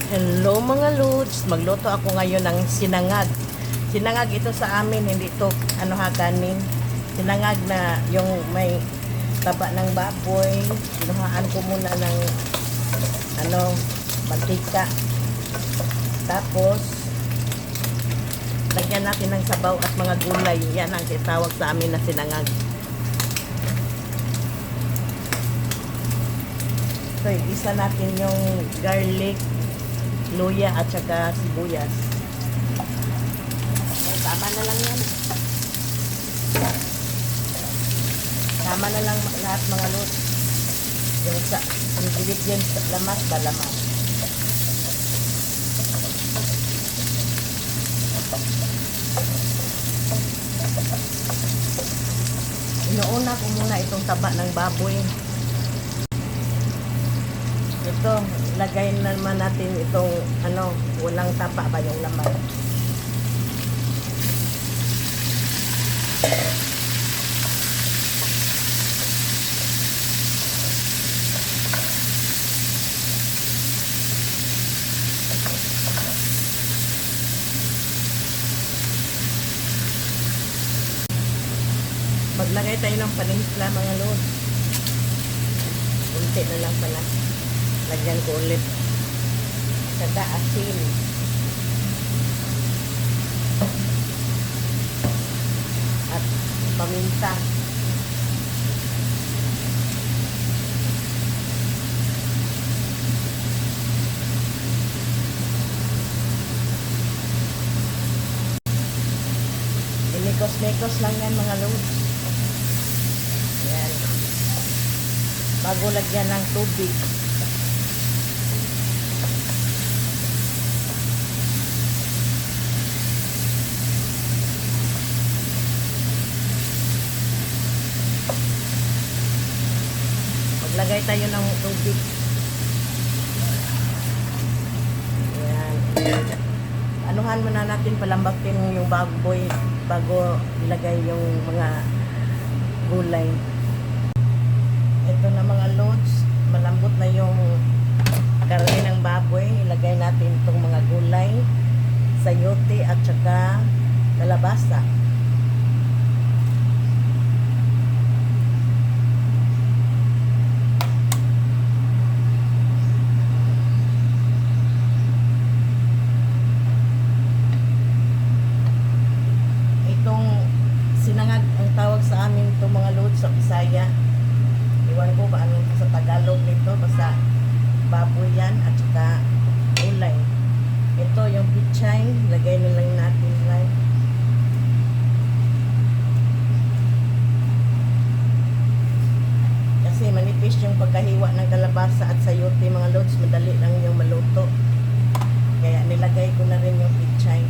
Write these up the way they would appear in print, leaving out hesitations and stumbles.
Hello mga lods, magluto ako ngayon ng sinangag. Sinangag ito sa amin, hindi ito kanin. Sinangag na yung may taba ng baboy. Kinuhaan ko muna ng mantika. Tapos lagyan natin ng sabaw at mga gulay. Yan ang tinatawag sa amin na sinangag. So, isa natin yung garlic, luya at saka sibuyas. Tama na lang yan. Tama na lang lahat mga lods. Yung sa ingredients, lamas ba lamas. Inuuna ko muna itong taba ng baboy. Ito, lagay naman natin itong walang tapa ba yung laman. Maglagay tayo ng paninipla mga lord. Kunti na lang pala. Lagyan ko ulit. Saka asin. At paminta. Inikos-nikos lang yan mga lods. Yan. Bago lagyan ng tubig. Maglagay tayo ng tubig. Yan. Anuhan muna natin, palambakin yung baboy bago ilagay yung mga gulay. Ito na mga lods, malambot na yung karne ng baboy. Ilagay natin itong mga gulay, sayote at saka kalabasa. Sinangag ang tawag sa amin itong mga lods sa Bisaya. Iwan ko ba anong sa Tagalog nito, basta baboy yan at saka ulay. Ito yung pichay, lagay na lang natin lang. Kasi manipis yung pagkahiwa ng kalabasa at sayote mga lods, madali lang yung maluto. Kaya nilagay ko na rin yung pichay.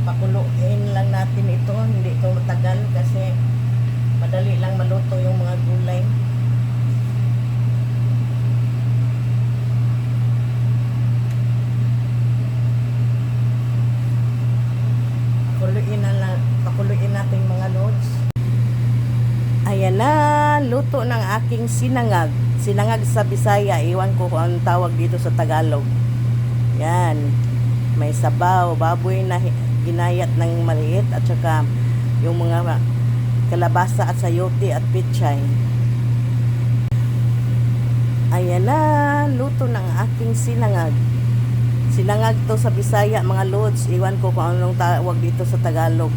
Pakuluin lang natin ito, hindi ito matagal kasi madali lang maluto yung mga gulay. Pakuluin natin mga lods. Ayan na, luto ng aking sinangag. Sinangag sa Bisaya, iwan ko kung anong tawag dito sa Tagalog. Yan, may sabaw, baboy na ginayat ng maliit at saka yung mga kalabasa at sayote at pichay. Ayan na, luto ng aking sinangag. Sinangag to sa Bisaya mga lods, iwan ko kung anong tawag dito sa Tagalog.